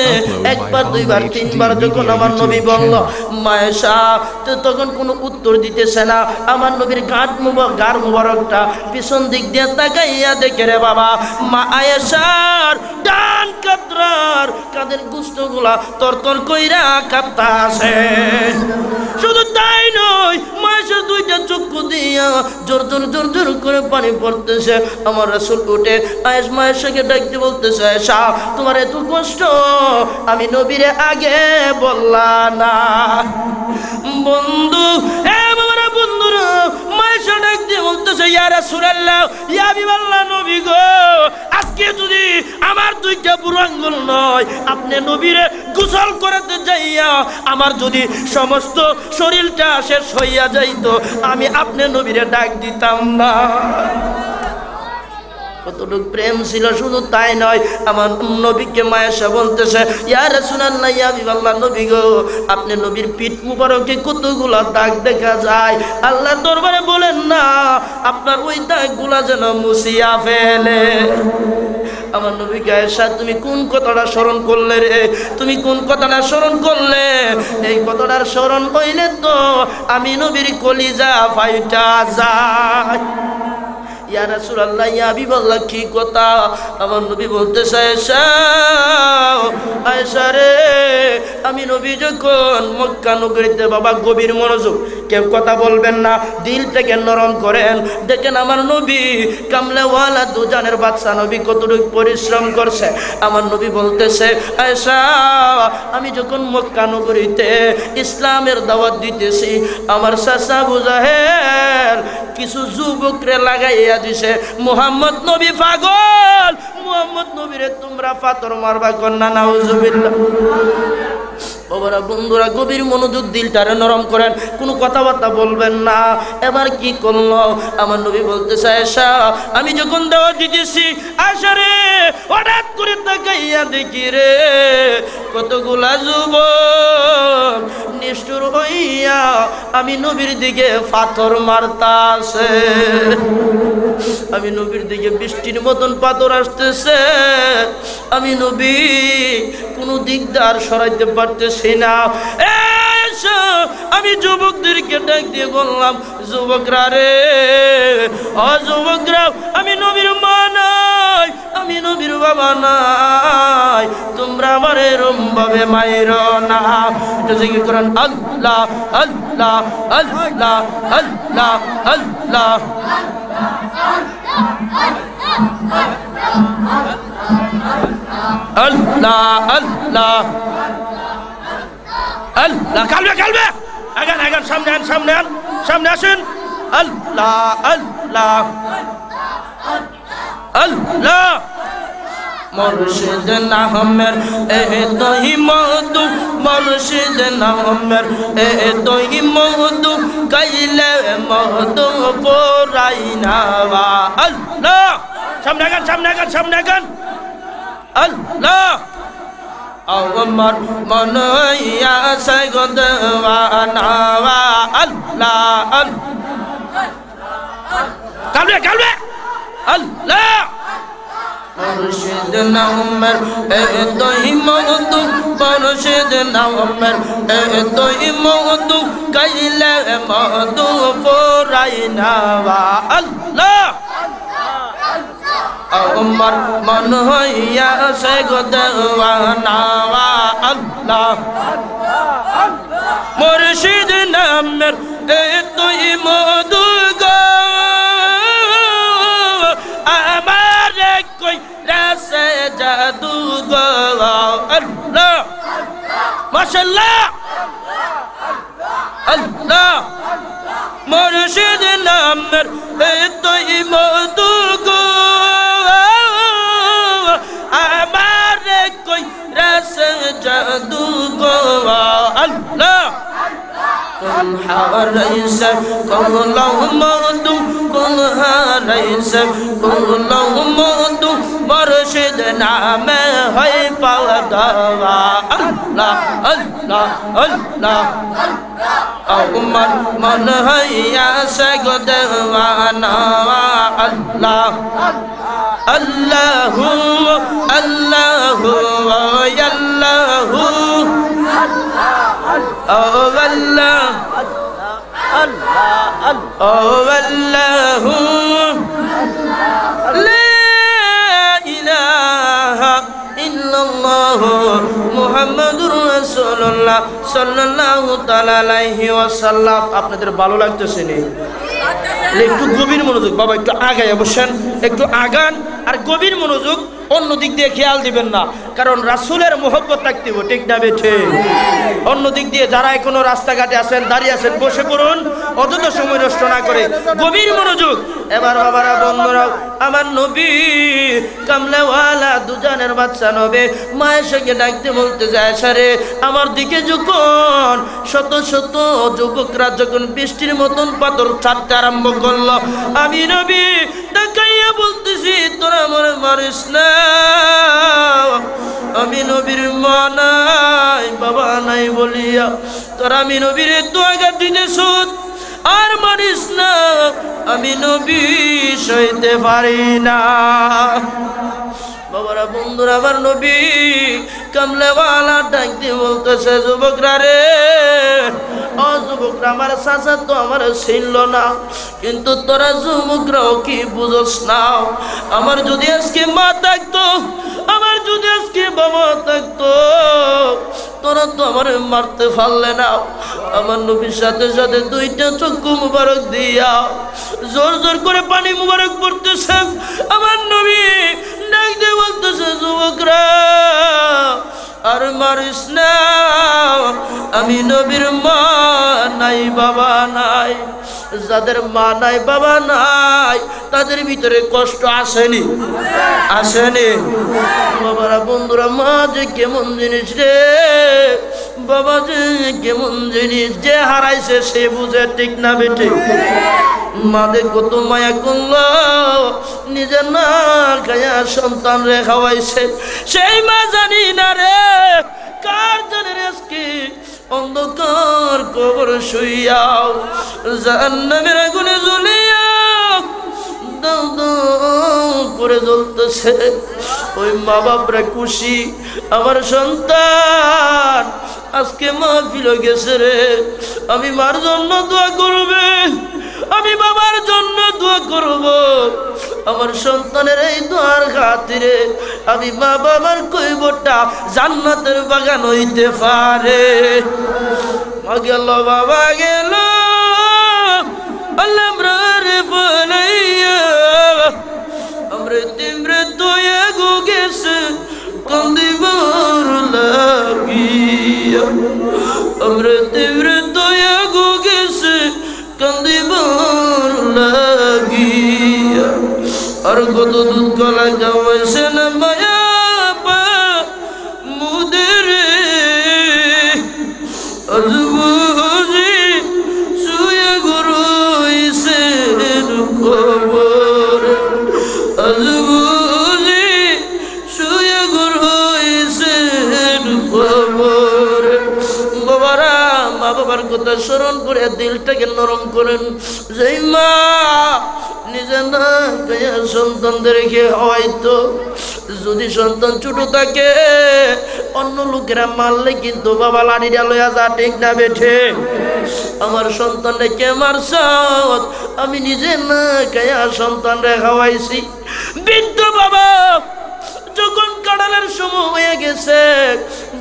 একবার দুইবার তিনবার যখন আমার নবী বলল মায়েশা, তো তখন কোনো উত্তর দিতেছে না। আমার নবীর গাড় মুবারকটা পিছন দিক দিয়ে তাকাইয়া দেখে রে বাবা মা আয়েশার ডান কাতরার কাদের গুস্তগুলা তরতর কইরা কাঁপতাছে। শুধু তাই নয়, মায়েশার দুইটা চক্ষু দিয়া জোর জোর জোর জোর করে পানি পড়তেছে। আমার রাসূল উঠে মায়েশাকে ডাকতে বলতেছে, আয়েশা তোমার এত কষ্ট আমি নবীরে আগে বললাম না। বন্ধু বাবারা বন্ধুরা, মায়েশা ডাকতে বলতেছে, ইয়া রাসূলুল্লাহ, ইয়া হাবিবাল্লাহ, নবী গো, আজকে যদি আমার দুইটা বুড়ো আঙ্গুল নয়, আপনি নবীরে গোসল করাতে যাইয়া আমার যদি সমস্ত শরীরটা শেষ হইয়া যাইতো, আমি আপনি নবীরে ডাক দিতাম না। কতটুকু প্রেম ছিল। শুধু তাই নয়, আমার নবীকে মায়েশা বলতেছে, ইয়া রাসূলুল্লাহ, ইয়া হাবিবাল্লাহ, নবী গো, আপনি নবীর পিঠ মুবারকে কতগুলা দাগ দেখা যায়, আল্লাহর দরবারে বলেন না আপনার ওই দাগগুলা যেন মুছিয়া ফেলে। আমার নবীকে, আয়েশা তুমি কোন কথাটা স্মরণ করলে রে? তুমি কোন কথাটা স্মরণ করলে? এই কথাটার স্মরণ হইলে তো আমি নবীর কলিজা ফাইটা যায়। ইয়া রাসূলুল্লাহ, ইয়া হাবিবাল্লাহ, কি কথা? আমার নবী বলতেছে, আয়েশা রে, আমি নবী যখন মক্কা নগরীতে, বাবা গভীর মনোযোগ, কেউ কথা বলবেন না, দিলটাকে নরম করেন। দেখেন আমার নবী কামলেওয়ালা দুজানের বাদশা নবী কতটুকু পরিশ্রম করছে। আমার নবী বলতেছে, আয়েশা আমি যখন মক্কা নগরীতে ইসলামের দাওয়াত দিতেছি, আমার চাচা আবু জাহেল কিছু যুবকরে লাগাইয়া দিছে, মুহাম্মদ নবী পাগল, মুহাম্মদ নবীরে তোমরা পাথর মারবা কন্যা, নাউজুবিল্লাহ। বাবারা বন্ধুরা, গভীর মনোযোগ, দিলটারে নরম করেন, কোনো কথাবার্তা বলবেন না। এবার কি করলো? আমার নবী বলতেছে, আয়েশা আমি যখন দাওয়াত দিতেছি, আয়েশা রে, হঠাৎ করে তাকাইয়া দেখি রে কতগুলা যুবক নিষ্ঠুর হইয়া আমি নবীর দিকে পাথর মারতাছে। আমি নবীর দিকে বৃষ্টির মতন পাথর আসতেছে। আমি নবী কোনো দিকদার সরাইতে পারতেছি না। আমি যুবকদেরকে ডাক দিয়ে বললাম, যুবকরা রে, ও যুবকরা, আমি নবীর মা নাই, আমি নবীর বাবা নাই, তোমরা আমার এরম ভাবে মায়ের না। এটা জিজ্ঞেস করেন, আল্লাহ আল্লাহ আল্লাহ আল্লাহ আল্লাহ। আল্লাহ আল্লাহ আল্লাহ, কালবে কালবে, আগান আগান, সামনে আন, সামনে আন, সামনে আসুন। আল্লাহ আল্লাহ আল্লাহ। মুর্শিদ নামের এতই মধু, মুর্শিদ নামের এতই মধু, গাইলে মধু পরাই না। আল্লাহ, সামনে আগান, সামনে আগান, সামনে আগান। আল্লাহ, আমার মন হইয়াছে গো দেওয়ানা। আল্লাহ কালবে কালবে। আল্লাহ, মুর্শিদ নামের এতই মধু, মুর্শিদ নামের এতই মধু, গাইলে মধু পরাই না। আল্লাহ, আমার মন হইয়াছে গো দেওয়ানা। আল্লাহ, মুর্শিদ নামের এতই মধু গো, আমার কই রাসে জাদু গো। আল্লাহ, মাশাআল্লাহ। আল্লাহ, মুর্শিদ নামের এতই মধু গো, আমার কই রাসে জাদু গো। আল্লাহ, হারাইছে কলহ মধু কুল হারাইছে কলহ মধু মুর্শিদ নামে হয় পাওয়া দাওয়া আল্লাহ আল্লাহ আল্লাহ আমার মন হইয়াছে গো দেওয়ানা আল্লাহ আল্লাহু আল্লাহু আল্লাহু ও আল্লাহ ও আল্লাহু লা ইলাহা ইল্লাল্লাহ মুহাম্মাদুর রাসূলুল্লাহ সাল্লাল্লাহু তাআলা আলাইহি ওয়াসাল্লাম। আপনাদের ভালো লাগতেছে নি? একটু গভীর মনোযোগ বাবা, একটু আগায় বসেন, একটু আগান আর গভীর মনোযোগ, অন্য দিক দিয়ে খেয়াল দিবেন না, কারণ রাসূলের মহব্বত রাখতে হবে, ঠিক না বেঠে? অন্য দিক দিয়ে যারা এখনো রাস্তাঘাটে আছেন, দাঁড়িয়ে আছেন, বসে পড়ুন, অযথা সময় নষ্ট না করে গভীর মনোযোগ। এবার বাবারা বন্ধুরা, আমার নবী কামলাওয়ালা দুজানের বাচ্চা নবী মায়ের সঙ্গে ডাকতে বলতে যায়, সারে আমার দিকে যখন শত শত যুবকরা যখন বৃষ্টির মতন পাথর ছাড়তে আরম্ভ করলো, আমি নবী তাকাইয়া বলতেছি, তোরা আমার মারিস না। আমি নবীর মা নাই বাবা নাই বলিয়া তোরা আমি নবীর এত আঘাত দিতেছ আর মারিস না, আমি নবী সইতে পারি না। বাবারা বন্ধুরা, আমার নবী কামলাওয়ালা ডাক দিয়ে বলতেছে, যুবকরা রে, ও যুবকরা, আমার চাচা তো আমার ছিল না, কিন্তু তোরা যুবকরাও কি বুঝস না? আমার যদি আজকে মা থাকতো, আমার যদি আজকে বাবা থাকতো, তোরা তো আমার মারতে পারলে না। আমার নবীর সাথে সাথে দুইটা চক্ষু মুবারক দিয়া জোর জোর করে পানি মুবারক পড়তেছে। আমার নবী ডাক দিয়ে বলতেছে, যুবকরা আর মারিস না, আমি নবীর মা নাই বাবা নাই। যাদের মা নাই বাবা নাই তাদের ভিতরে কষ্ট আসেনি? আসেনি? বাবারা বন্ধুরা, মা যে কেমন জিনিস রে, বাবা যে কেমন জিনিস, যে হারাইছে সে বুঝে, ঠিক না বেটে? মাদের কত মায়া করলো, নিজের না খায়া সন্তান রে খাওয়াইছে, সেই মা জানি না রে, কার জানে রে আজকে অন্ধকার কবর শুইয়াও জাহান্নামের আগুনে জ্বলিয়াও দাও দাও করে জ্বলতেছে। ওই মা বাপরা খুশি, আমার সন্তান আজকে মাহফিল গেছে রে, আমি মার জন্য দোয়া করবে, আমি বাবার জন্য দোয়া করব। আমার সন্তানের এই দোয়ার খাতিরে আমি মা বাবার কইবটা জান্নাতের বাগান হইতে পারে। মা গেল বাবা গেল, আল্লাহ রে বলাইয়া আমরা তিমরে তোয়া গো গেছে কান্দিবার লাগিয়া, আমরা তিমরে তোয়া গো গেছে কান্দিবার লাগিয়া। আর কত দুধ গলা যাওয়াইছে না মায়া পা মুদের আজবুজি শুয়ে গুরুইছে খবর, আজবুজি শুয়ে গুরুইছে খবর। বাবারা, মা বাবার কথা স্মরণ করে দিলটাকে নরম করেন। যেই মা নিজে না সন্তানদেরকে হয়তো যদি সন্তান ছোট থাকে অন্য লোকেরা মারলে কিন্তু বাবা লাড়িটা লইয়া যা, ঠিক না বেঠে? আমার সন্তানরে কে মারছ? আমি নিজে না খাইয়া সন্তানরে খাওয়াইছি। বৃদ্ধ বাবা যখন কাঁঠালের সময় হয়ে গেছে,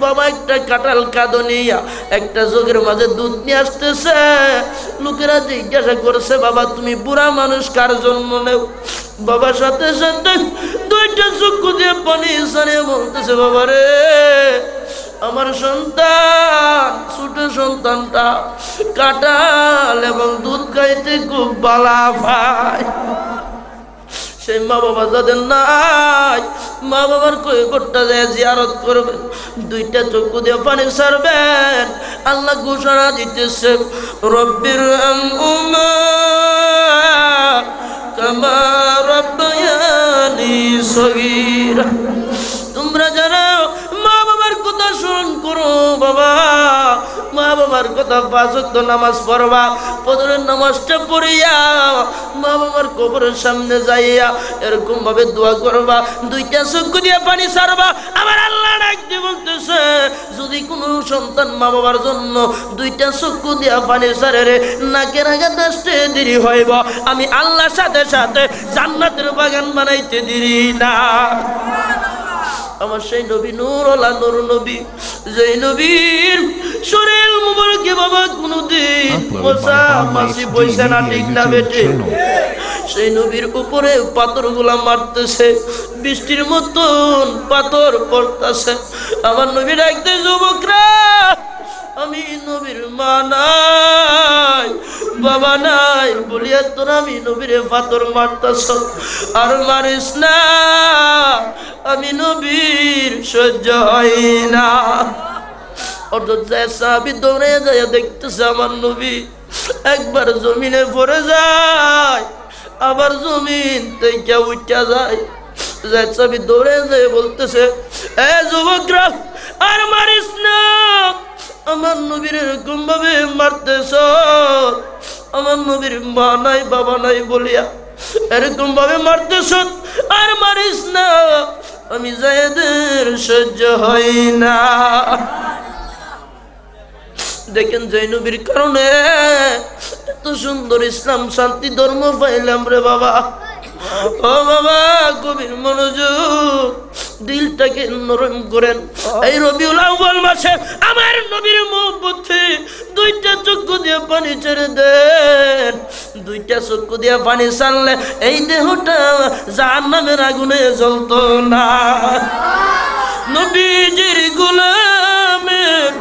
বাবা একটা কাঁঠাল কাঁদো নিয়া একটা জগের মাঝে দুধ নিয়ে আসতেছে। লোকেরা জিজ্ঞাসা করছে, বাবা তুমি বুড়া মানুষ কার জন্ম নেও? বাবার সাথে সাথে দুইটা চক্ষু দিয়ে পানি সারে বলতেছে, বাবা রে, আমার সন্তান ছোট সন্তানটা কাঁঠাল এবং দুধ খাইতে খুব বালা পায়, সেই মা বাবা যাদের নাই, মা বাবার কবরটা যায় জিয়ারত করবেন, দুইটা চক্ষু দিয়ে পানি ছাড়বেন। আল্লাহ ঘোষণা দিতেছে, রব্বির আনহুমা কামা রাব্বায়ানি সগীরা। তোমরা যারা মা বাবার কথা স্মরণ করো বাবা, মা বাবার কথা 5 ওয়াক্ত নামাজ পড়বা, ফজরের নামাজটা পড়িয়া মা বাবার কবরের সামনে যাইয়া এরকম ভাবে দোয়া করবা, দুইটা চক্ষু দিয়ে পানি ছাড়বা। আমার আল্লাহ ডাকতে বলতেছে, যদি কোনো সন্তান মা বাবার জন্য দুইটা চক্ষু দিয়ে পানি ছাড়ে রে, নাকের আগে আসতে দেরি হইব, আমি আল্লাহর সাথে সাথে জান্নাতের বাগান বানাইতে দেরি না। আমার সেই নবী নূরুল্লাহ নূর নবী, যেই নবীর শরীর মুবারকে বাবা কোনদিন মশা মাছি বইছে না, ঠিক না বেটে? সেই নবীর উপরে পাথরগুলা মারতেছে, বৃষ্টির মতন পাথর পড়তেছে। আমার নবী ডাকতে, যুবকরা আমি নবীর মা নাই বাবা নাই বলিয়া তোরা আমি নবীরে পাথর মারতাছ, আর মারিস না, আমি নবীর সহ্য হয় না। অর্থাৎ সাহাবী দৌড়ে যায় দেখতেছে আমার নবী একবার জমিনে পড়ে যায়, আবার জমিন থেকে উঠা যায়। সাহাবী দৌড়ে যায় বলতেছে, এ যুবকরা আর মারিস না, আমার নবীর এরকম ভাবে মারতেছ, আমার নবীর মা নাই বাবা নাই বলিয়া এরকম ভাবে মারতেছ, আর মারিস না, আমি যায়েদের সহ্য হয় না। দেখেন যেই নবীর কারণে এত সুন্দর ইসলাম শান্তি ধর্ম পাইলাম রে বাবা। ও বাবা গভীর মনোযোগ, দিলটাকে নরম করেন। এই রবিউল আউয়াল মাসে আমার নবীর মহব্বতে দুইটা চক্ষু দিয়ে পানি ছেড়ে দেন, দুইটা চক্ষু দিয়ে পানি ছাড়লে এই দেহটা জাহান্নামের আগুনে জ্বলতো না। নবীজির গোলামের,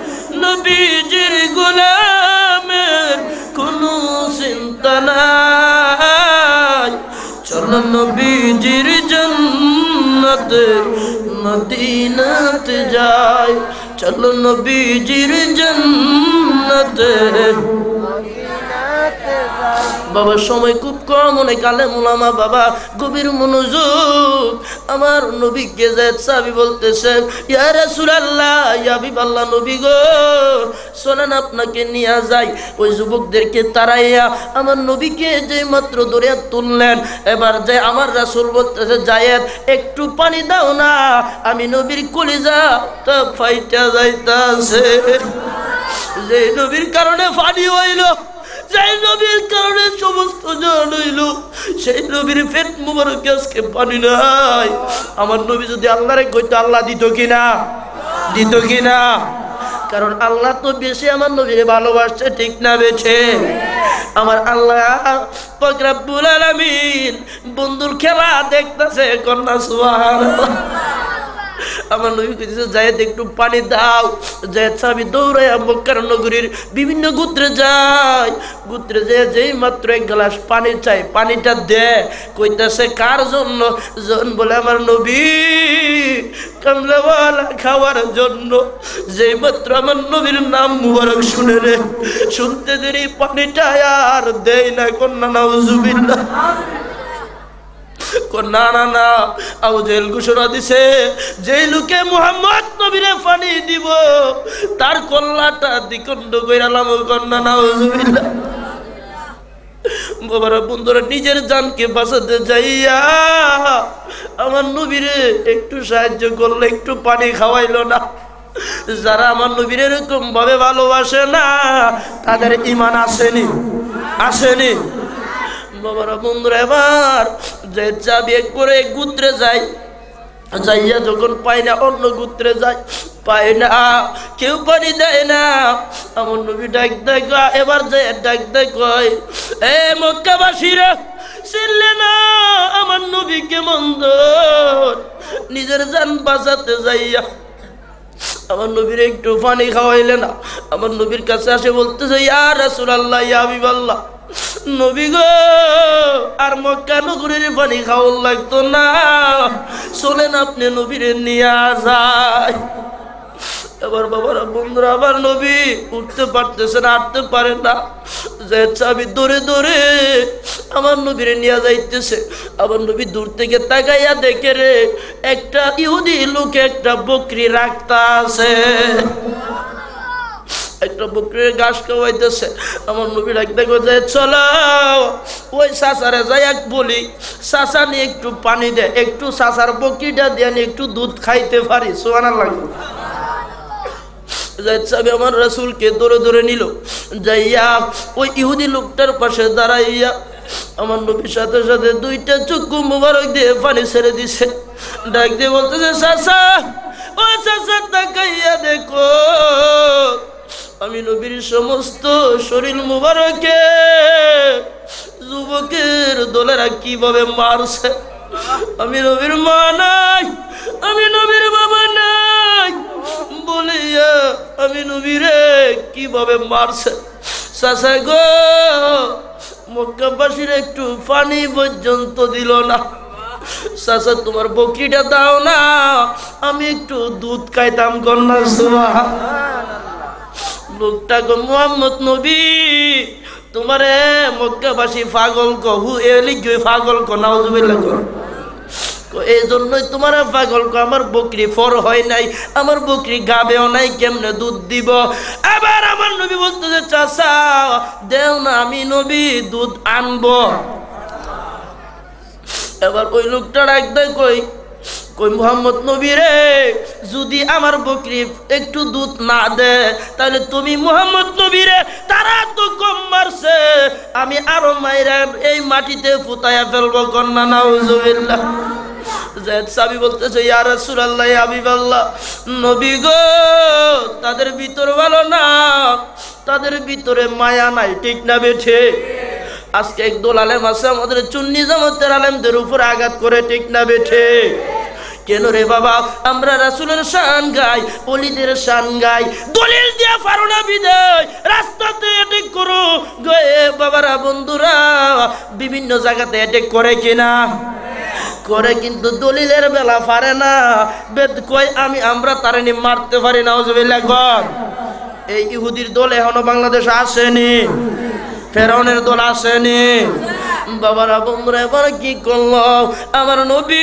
নবীজির গোলামের কোনো চিন্তা নাই, চলো নবীজির জান্নাতে মদিনাতে যাই, চলো নবীজির জান্নাতে। বাবা সময় খুব কম, অনেক আলেম উলামা বাবা গভীর মনোযোগ। আমার নবীকে যায়েদ সাহাবী বলতেছে, ইয়া রাসূলুল্লাহ, ইয়া হাবিবাল্লাহ, নবী গো চলেন আপনাকে নিয়ে যাই। ওই যুবকদেরকে তাড়াইয়া আমার নবীকে যে মাত্র ধরে তুললেন, এবার যে আমার রাসূল বলতেছে, যায়েদ একটু পানি দাও না, আমি নবীর কলিজা তা ফাইটা যাইতাছে। যে নবীর কারণে পানি হইল, সেই নবীর কারণে সমস্ত জন হইল, সেই নবীর পেট মুবারকে আজকে পানি নাই। আমার নবী যদি আল্লাহরে কইতো, আল্লাহ দিত কিনা? দিত কিনা? কারণ আল্লাহ তো বেশি আমার নবীরে ভালোবাসছে, ঠিক না বেছে? আমার আল্লাহ পাক রব্বুল আলামিন বন্ধুর খেলা দেখতেছে, কন্যা সুবহানাল্লাহ। আমার নবী কইতেছে, যায়েদ একটু পানি দাও। যায়েদ সাহাবী দৌড়াইয়া মক্কার নগরীর বিভিন্ন গোত্রে যায়, গোত্রে যায় যেই মাত্র এক গ্লাস পানি চাই, পানিটা দে। কইতাছে কার জন্য? জন বলে আমার নবী কামলাওয়ালা খাওয়ার জন্য। যেই মাত্র আমার নবীর নাম মুবারক শুনে রে, শুনতে দেরি পানিটা আর দেয় না। কন্যা নাউজুবিল্লাহ। না না না, আবু জেহেল ঘোষণা দিছে, যে লোকে মুহাম্মদ নবীরে পানি দিব তার কল্লাটা দ্বিখণ্ড কইরালাম। কন্যা নাউজুবিল্লাহ। বাবারা বন্ধুরা, নিজের জানকে বাঁচাতে যাইয়া আমার নবীরে একটু সাহায্য করলো, একটু পানি খাওয়াইলো না। যারা আমার নবীর এরকম ভাবে ভালোবাসে না, তাদের ঈমান আসেনি, আসেনি। বাবারা বন্ধুরা, এবার যে যাবি এক করে গোত্রে যাই, যাইয়া যখন পাই না অন্য গোত্রে যায়, পাই না, কেউ পানি দেয় না। আমার নবী ডাক দেয়, এবার যে ডাক দেয়, কয় এ মক্কাবাসীরা, চিনলে না আমার নবী কেমন দর? নিজের জান বাঁচাতে যাইয়া আমার নবীর একটু পানি খাওয়াইলে না। আমার নবীর কাছে আসে বলতেছে, ইয়া রাসূলুল্লাহ, ইয়া হাবিবাল্লাহ, নবী গো আর মক্কা নগরীর পানি খাওয়ার লাগতো না, চলেন আপনি নবীরে নিয়ে যায়। এবার বাবারা বন্ধুরা, আবার নবী উঠতে পারতেছে না, হাঁটতে পারে না, যে চাবি ধরে ধরে আমার নবীরে নিয়ে যাইতেছে। আবার নবী দূর থেকে তাকাইয়া দেখে রে একটা ইহুদি লোক একটা বকরি রাখতা আছে, একটা বকরির ঘাস খাওয়াইতেছে। আমার নবী ডাকতে কোথায় চলো ওই চাচারে যাই এক বলি, চাচা নিয়ে একটু পানি দে, একটু চাচার বকরিটা দিয়ে একটু দুধ খাইতে পারি। সুবহানাল্লাহ। আমার রাসূলকে ধরে ধরে নিল, যাইয়া ওই ইহুদি লোকটার পাশে দাঁড়াইয়া আমার নবীর সাথে সাথে দুইটা চক্ষু মুবারক দিয়ে পানি ছেড়ে দিছে। ডাক দিয়ে বলতেছে চাচা, ও চাচা তাকাইয়া দেখো, আমি নবীর সমস্ত শরীর মুবারকে যুবকের দলেরা কিভাবে মারছে। আমি নবীর মা নাই, আমি নবীর বাবা নাই বলিয়া আমি নবীরে কিভাবে মারছে। চাচা গো, মক্কাবাসীর একটু পানি পর্যন্ত দিল না। চাচা তোমার বকরিটা দাও না, আমি একটু দুধ খাইতাম কন্যা। লোকটা গো, মুহাম্মদ নবী তোমারে মক্কাবাসী পাগল কহু এলি পাগল ক নাউজুবিল্লাহ কর, এই জন্যই তোমার পাগল কো। আমার বকরি ফর হয় নাই, আমার বকরি গাবেও নাই, কেমনে দুধ দিব। আবার আমার নবী বলতেছে চাচা দেও না, আমি নবী দুধ আনবো। এবার ওই লোকটা ডাকতে কই কই মুহাম্মদ নবী রে, যদি আমার বকরি একটু দুধ না দে তাহলে তুমি মুহাম্মদ নবী রে তারা তো কম মারছে, আমি আরো মাইরা এই মাটিতে ফুতায়া ফেলবো কন্যা। নাউজুবিল্লাহ। যায়েদ সাহাবী বলতেছে ইয়া রাসূলুল্লাহ, ইয়া হাবিবাল্লাহ, নবী গো তাদের ভিতর ভালো না, তাদের ভিতরে মায়া নাই, ঠিক না বেঠে? আজকে একদল আলেম আছে আমাদের চুন্নি জামাতের আলেমদের উপর আঘাত করে, ঠিক না বেঠে? কেন রে বাবা, আমরা রাসূলের শান গাই, ওলিদের শান গাই, দলিল দিয়া পারো না বিদায় রাস্তাতে অ্যাটাক করো গয়ে। বাবারা বন্ধুরা, বিভিন্ন জায়গাতে অ্যাটাক করে কিনা করে, কিন্তু দলিলের বেলা পারে না। বেদ কই আমরা তারে মারতে পারি না। নাউজুবিল্লাহ। এই ইহুদির দল এখনো বাংলাদেশে আসেনি, ফেরাউনের দল আসেনি। বাবারা বন্ধুরা, এবার কি করলো আমার নবী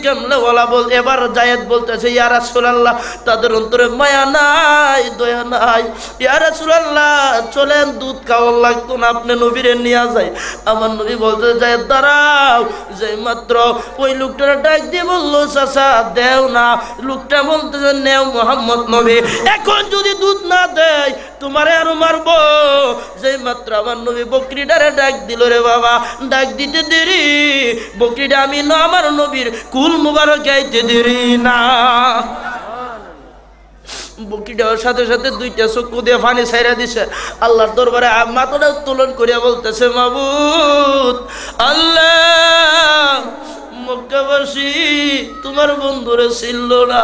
কেমনে বলা বল। এবার জায়েদ বলতেছে ইয়া রাসূলুল্লাহ, তাদের অন্তরে মায়া নাই, দয়া নাই। ইয়া রাসূলুল্লাহ চলেন, দুধ খাওয়ার লাগতো না, আপনি নবীরে নিয়ে যাই। আমার নবী বলতে জায়েদ দাঁড়াও। যে মাত্র ওই লোকটা ডাক দিয়ে বললো চাচা দেও না, লোকটা বলতেছে নেও মুহাম্মদ নবী, এখন যদি দুধ না দেয় তোমারে আরো মারবো। যে মাত্র আমার নবী বকরিটারে ডাক দিল রে বাবা, ডাক দিতে দেরি, বকরিটা আমি না আমার নবীর কুল মুবারক গাইতে দেরি না। বকরিটার সাথে সাথে দুইটা চক্ষু দিয়ে পানি ছাইরা দিছে। আল্লাহর দরবারে মাথাটা উত্তোলন করিয়া বলতেছে মাবুদ আল্লাহ, মক্কাবাসী তোমার বন্ধুরে ছিল না।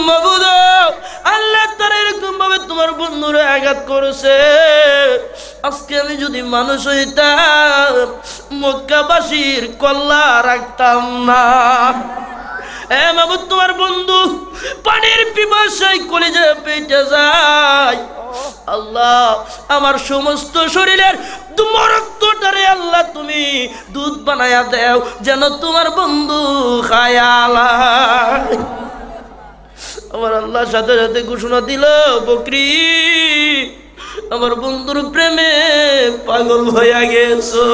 মাবুদ আল্লাহ তারা এরকম ভাবে তোমার বন্ধুরে আঘাত করেছে। আজকে আমি যদি মানুষ হইতাম মক্কাবাসীর কল্লা রাখতাম না। মাবুদ তোমার বন্ধু পানির পিপাসায় কলিজা পেটে যায়। আল্লাহ আমার সমস্ত শরীরের রক্তটারে আল্লাহ তুমি দুধ বানায়া দেও, যেন তোমার বন্ধু খায়ালায়। আমার আল্লাহ সাথে সাথে ঘোষণা দিল, বকরি আমার বন্ধুর প্রেমে পাগল হইয়া গেছো।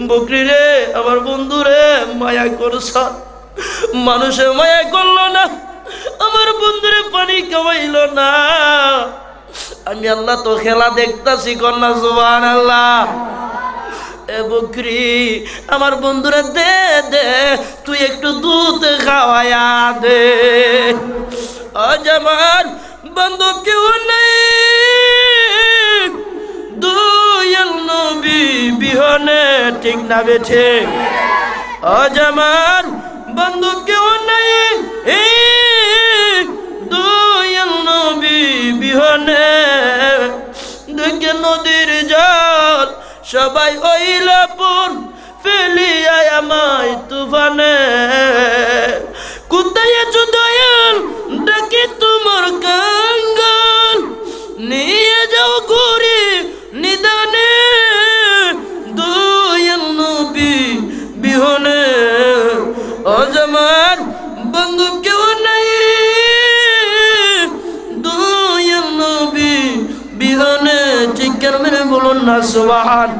বকরি রে আমার বন্ধুরে মায়া করছ, মানুষে মায়া করলো না, আমার বন্ধুরে পানি খাওয়াইল না। আমি আল্লাহ তো খেলা দেখতাছি কন্যা। সুবহানাল্লাহ। এ বকরি আমার বন্ধুরে দে দে, তুই একটু দুধ খাওয়ায়া দে। আজ আমার বন্ধু কেউ নেই, দয়াল নবী বিহনে, ঠিক না বেঠে? আজ আমার বন্ধু কেউ নেই, দয়াল নবী বিহনে। দেখে নদীর জল সবাই হইল পর ফেলিয়া আমায় তুফানে কোথায় আছো দয়াল ডাকি তোমার কাঙ্গাল নিয়ে যাও ঘুরে নিদানে দয়াল নবী বিহনে অজমান বন্ধু কেউ নাই দয়াল নবী বিহনে চিৎকার মেরে বলুন না সুবহান।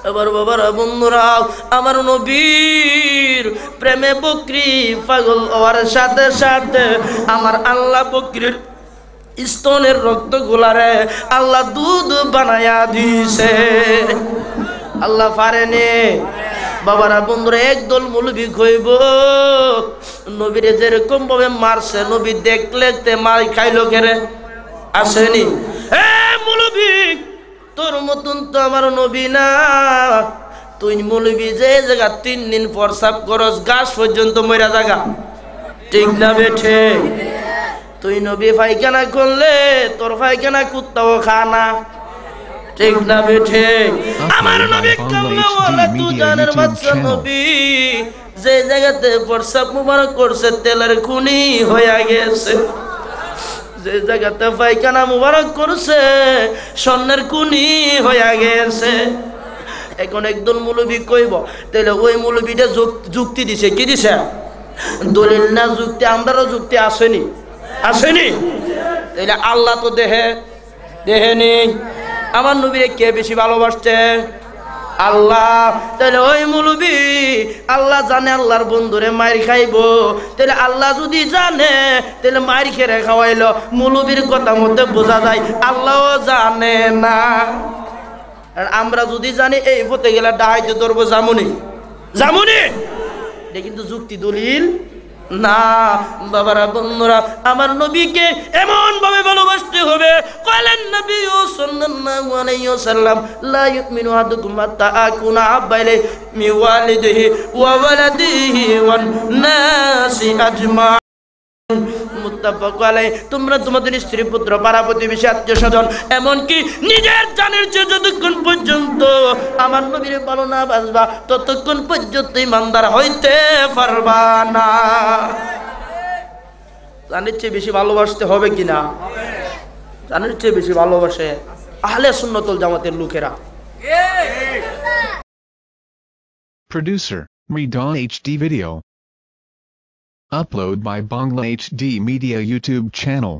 এবার বাবারা বন্ধুরা আমার নবীর প্রেমে বকরি পাগল হওয়ার সাথে সাথে আমার আল্লাহ বকরির স্তনের রক্ত গুলারে আল্লাহ দুধ বানায়া দিছে। আল্লাহ পারেনি বাবারা বন্ধুরা একদল মৌলবি কইব নবীরে যেরকম ভাবে মারছে নবী দেখলে তে মার খাইলো কেরে আসেনি। এ মৌলবি তোর মতন তো আমার নবী না, তুই মৌলবি যে জায়গা 3 দিন প্রসাব করস গাছ পর্যন্ত মরা জায়গা, ঠিক না বেঠে? তুই নবী পায়খানা করলে তোর পায়খানা কুত্তাও খানা, ঠিক না বেঠে? আমার নবী কামনাওয়ালা তুই জানের বাচ্চা নবী যে জায়গাতে প্রসাব মুবারক করছে তেলের খুনি হয়ে গেছে, যে জায়গাতে পায়খানা মুবারক করছে স্বর্ণের খুনি হয়ে গেছে। এখন একদল মৌলবি কইব তাহলে ওই মৌলবিটা যুক্তি দিছে, কি দিছে? দলিল না যুক্তি, আমরাও যুক্তি আসেনি আসেনি। তাহলে আল্লাহ তো দেহেনি, আমার নবীরে কে বেশি ভালোবাসছে? আল্লাহ। তাহলে ওই মৌলবি আল্লাহ জানে আল্লাহর বন্ধুরে মার খাইব, তাহলে আল্লাহ যদি জানে তাহলে মার খেয়ে খাওয়াইলো, মৌলবির কথা মতে বোঝা যায় আল্লাহও জানে না। আর আমরা যদি জানি এই পথে গেলে ডাইতে ধরবো জামুনি এটা কিন্তু যুক্তি দলিল না। বাবারা বন্ধুরা আমার নবীকে এমন ভাবে ভালোবাসতে হবে, কইলেন নবী সাল্লাল্লাহু আলাইহি ওয়াসাল্লাম লা ইউমিনু আহাদুকুম হাত্তা আকুনা আহাব্বা ইলাইহি মিন ওয়ালিদিহি ওয়া ওয়ালাদিহি ওয়ান নাসি আজমাইন। মুত্তাফাক আলাইহি। তোমরা তোমাদের স্ত্রী পুত্র পাড়া প্রতিবেশী আত্মীয় স্বজন এমনকি নিজের জানের চেয়ে যতক্ষণ পর্যন্ত আমার নবীর ভালো না বাসবা ততক্ষণ পর্যন্ত ইমানদার হইতে পারবা না। জানের চেয়ে বেশি ভালোবাসতে হবে কিনা? জানের চেয়ে বেশি ভালোবাসে আহলে সুন্নাত ওয়াল জামাতের লোকেরা। Producer, Redon HD Video. Upload by Bangla HD Media YouTube channel.